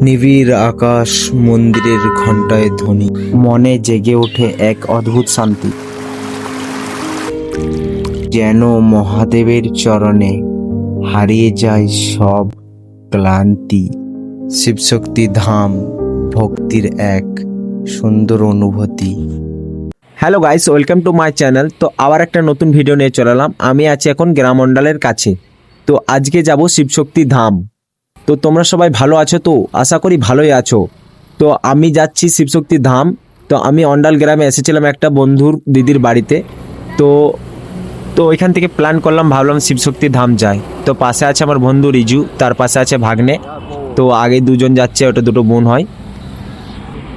নিবিড় আকাশ, মন্দিরের ঘণ্টায় ধ্বনি, মনে জেগে ওঠে এক অদ্ভুত শান্তি, যেন মহাদেবের চরণে হারিয়ে যায় সব ক্লান্তি। শিবশক্তি ধাম ভক্তির এক সুন্দর অনুভূতি। Hello guys, welcome to my channel. তো আবার একটা নতুন ভিডিও নিয়ে চলে এলাম। আমি আছি এখন গ্রামমণ্ডলের কাছে। তো আজকে যাব শিবশক্তি ধাম। তো তোমরা সবাই ভালো আছো? তো আশা করি ভালোই আছো। তো আমি যাচ্ছি শিবশক্তি ধাম। তো আমি অন্ডাল গ্রামে এসেছিলাম একটা বন্ধুর দিদির বাড়িতে। তো তো ওইখান থেকে প্ল্যান করলাম, ভাবলাম শিবশক্তি ধাম যাই। তো পাশে আছে আমার বন্ধু রিজু, তার পাশে আছে ভাগ্নে। তো আগে দুজন যাচ্ছে, ওটা দুটো বোন হয়।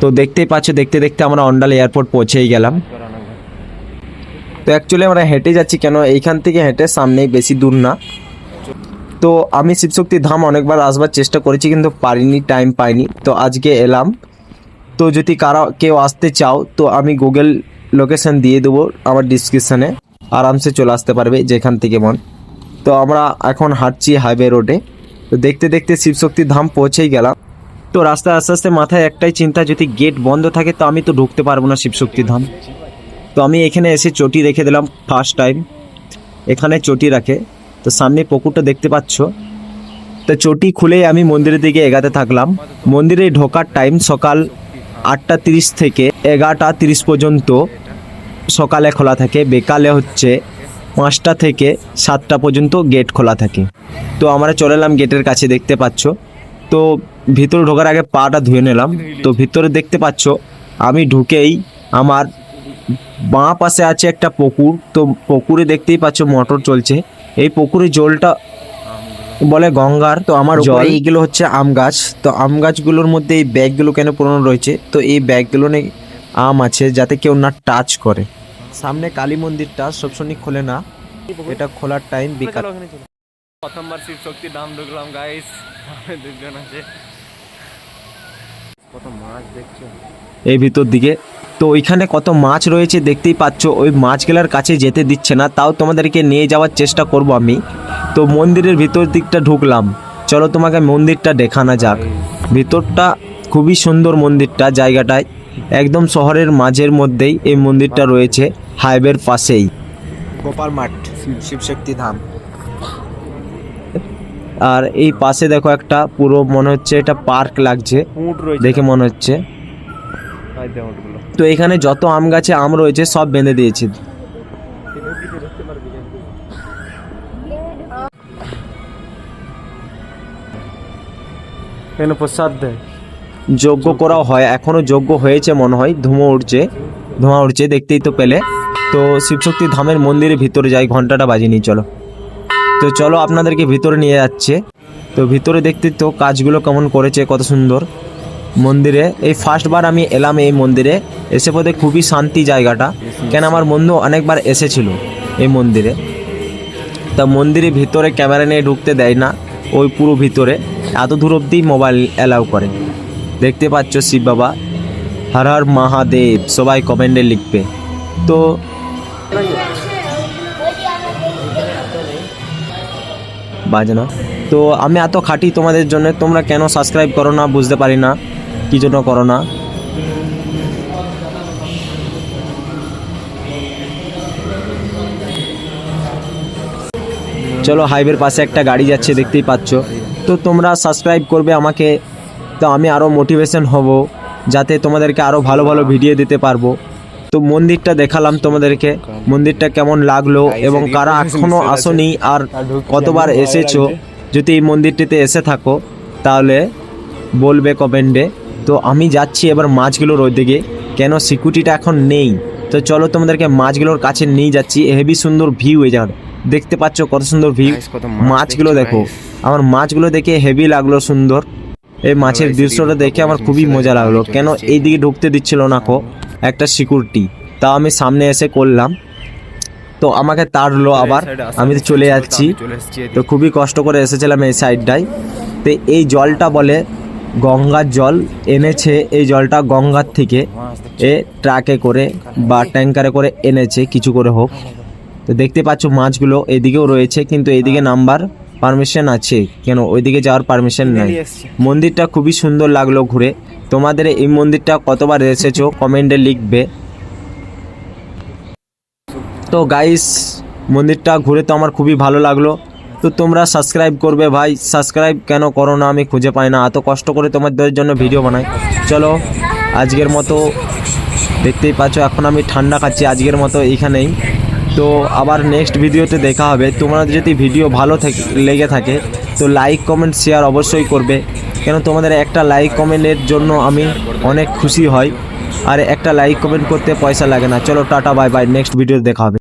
তো দেখতেই পাচ্ছ, দেখতে দেখতে আমরা অন্ডাল এয়ারপোর্ট পৌঁছেই গেলাম। তো অ্যাকচুয়ালি আমরা হেঁটে যাচ্ছি, কেন এইখান থেকে হেঁটে সামনেই, বেশি দূর না। তো আমি শিবশক্তি ধাম অনেকবার আসবার চেষ্টা করেছি, কিন্তু পারিনি, টাইম পাইনি। তো আজকে এলাম। তো যদি কেউ আসতে চাও, তো আমি গুগল লোকেশন দিয়ে দেবো আমার ডিসক্রিপশানে, আরামসে চলে আসতে পারবে যেখান থেকে মন। তো আমরা এখন হাঁটছি হাইওয়ে রোডে। তো দেখতে দেখতে শিবশক্তি ধাম পৌঁছেই গেলাম। তো রাস্তায় আস্তে আস্তে মাথায় একটাই চিন্তা, যদি গেট বন্ধ থাকে তো আমি তো ঢুকতে পারবো না শিবশক্তি ধাম। তো আমি এখানে এসে চটি রেখে দিলাম, ফার্স্ট টাইম এখানে চটি রাখে। তো সামনে পুকুরটা দেখতে পাচ্ছ। তো চটি খুলে আমি মন্দিরের দিকে এগাতে থাকলাম। মন্দিরে ঢোকার টাইম সকাল 8:30 থেকে 11:30 পর্যন্ত সকালে খোলা থাকে। বিকালে হচ্ছে 5টা থেকে 7টা পর্যন্ত গেট খোলা থাকে। তো আমরা চলে এলাম গেটের কাছে, দেখতে পাচ্ছ। তো ভিতরে ঢোকার আগে পাটা ধুয়ে নিলাম। তো ভিতরে দেখতে পাচ্ছ, আমি ঢুকেই আমার বাঁ পাশে আছে একটা পুকুর। তো পুকুরে দেখতেই পাচ্ছ মোটর চলছে। এই পুকুরের জলটা বলে গঙ্গার। তো আমার জল, এইগুলো হচ্ছে আম গাছ। তো আম গাছগুলোর মধ্যে এই ব্যাগগুলো কেন পুরনো রয়েছে, তো এই ব্যাগগুলো নিয়ে আম আছে, যাতে কেউ না টাচ করে। সামনে কালী মন্দিরটা সবসময় খোলে না, এটা খোলার টাইম বিকাল। প্রথমবার শিবশক্তি ধাম ঢুকলাম গাইস, দুজন আছে। কত মাছ দেখছো এই ভিতর দিকে। তো ওইখানে কত মাছ রয়েছে দেখতেই পাচ্ছ। ওই মাছগুলার কাছে যেতে দিচ্ছে না, তাও তোমাদেরকে নিয়ে যাওয়ার চেষ্টা করব আমি। তো মন্দিরের ভিতর দিকটা ঢুকলাম, চলো তোমাকে মন্দিরটা দেখানো যাক। ভিতরটা খুবই সুন্দর, মন্দিরটা জায়গাটায় একদম শহরের মাঝের মধ্যেই এই মন্দিরটা রয়েছে, হাইওয়ের পাশেই। গোপাল মাঠ, শিবশক্তি ধাম। আর এই পাশে দেখো একটা পুরো মনে হচ্ছে এটা পার্ক লাগছে দেখে মনে হচ্ছে। তো এখানে যত আম গাছে আম রয়েছে সব বেঁধে দিয়েছে। যজ্ঞ করা হয়, এখনো যজ্ঞ হয়েছে মনে হয়, ধোঁয়া উঠছে দেখতেই তো পেলে। তো শিবশক্তি ধামের মন্দিরের ভিতরে যাই, ঘন্টাটা বাজিনি। চলো তো চলো আপনাদেরকে ভিতরে নিয়ে যাচ্ছে। তো ভিতরে দেখতে তো কাজগুলো কেমন করেছে, কত সুন্দর মন্দিরে। এই ফার্স্টবার আমি এলাম এই মন্দিরে, এসে পথে খুবই শান্তি জায়গাটা, কেন আমার বন্ধু অনেকবার এসেছিল এই মন্দিরে। তা মন্দিরের ভিতরে ক্যামেরা নিয়ে ঢুকতে দেয় না, ওই পুরো ভিতরে এত দূর অবধি মোবাইল অ্যালাউ করে। দেখতে পাচ্ছ শিব বাবা, হর হর মহাদেব, সবাই কমেন্টে লিখবে। তো বাজনা। তো আমি এত খাটি তোমাদের জন্য, তোমরা কেন সাবস্ক্রাইব করো না বুঝতে পারি না, কি জন্য করো না। চলো হাইওয়ের পাশে একটা গাড়ি যাচ্ছে দেখতেই পাচ্ছ। তো তোমরা সাবস্ক্রাইব করবে আমাকে, তো আমি আরও মোটিভেশন হব, যাতে তোমাদেরকে আরও ভালো ভালো ভিডিও দিতে পারবো। তো মন্দিরটা দেখালাম তোমাদেরকে, মন্দিরটা কেমন লাগলো, এবং কারা এখনও আসনি আর কতবার এসেছো, যদি এই মন্দিরটিতে এসে থাকো তাহলে বলবে কমেন্টে। তো আমি যাচ্ছি এবার মাছগুলোর ওই দিকে, কেন সিকিউরিটিটা এখন নেই। তো চলো তোমাদেরকে মাছগুলোর কাছে নিয়ে যাচ্ছি। হেভি সুন্দর ভিউ এই জায়গাটা, দেখতে পাচ্ছ কত সুন্দর ভিউ। মাছগুলো দেখো, আমার মাছগুলো দেখে হেভি লাগলো, সুন্দর। এই মাছের দৃশ্যটা দেখে আমার খুবই মজা লাগলো, কেন এই দিকে ঢুকতে দিচ্ছিল না কো একটা সিকিউরিটি। তাও আমি সামনে এসে করলাম, তো আমাকে তাড়লো আবার, আমি তো চলে যাচ্ছি। তো খুবই কষ্ট করে এসেছিলাম এই সাইডটায়। তো এই জলটা বলে গঙ্গার জল, এনেছে এই জলটা গঙ্গার থেকে, এ ট্রাকে করে বা ট্যাঙ্কারে করে এনেছে, কিছু করে হোক। তো দেখতে পাচ্ছ মাছগুলো এদিকেও রয়েছে, কিন্তু এইদিকে নাম্বার পারমিশন আছে, কেন ওইদিকে যাওয়ার পারমিশন নাই। মন্দিরটা খুবই সুন্দর লাগলো ঘুরে। তোমাদের এই মন্দিরটা কতবার এসেছো কমেন্টে লিখবে। তো গাইস, মন্দিরটা ঘুরে তো আমার খুবই ভালো লাগলো। তো তোমরা সাবস্ক্রাইব করবে ভাই, সাবস্ক্রাইব কেন করো না আমি খুঁজে পাই না, এত কষ্ট করে তোমাদের জন্য ভিডিও বানাই। চলো আজকের মতো, দেখতেই পাচ্ছ এখন আমি ঠান্ডা খাচ্ছি, আজকের মতো এইখানেই। তো আবার নেক্সট ভিডিওতে দেখা হবে। তোমরা যদি ভিডিও ভালো লেগে থাকে তো লাইক কমেন্ট শেয়ার অবশ্যই করবে, কেন তোমাদের একটা লাইক কমেন্টের জন্য আমি অনেক খুশি হই। আর একটা লাইক কমেন্ট করতে পয়সা লাগে না। চলো টাটা বাই বাই, নেক্সট ভিডিওতে দেখা হবে।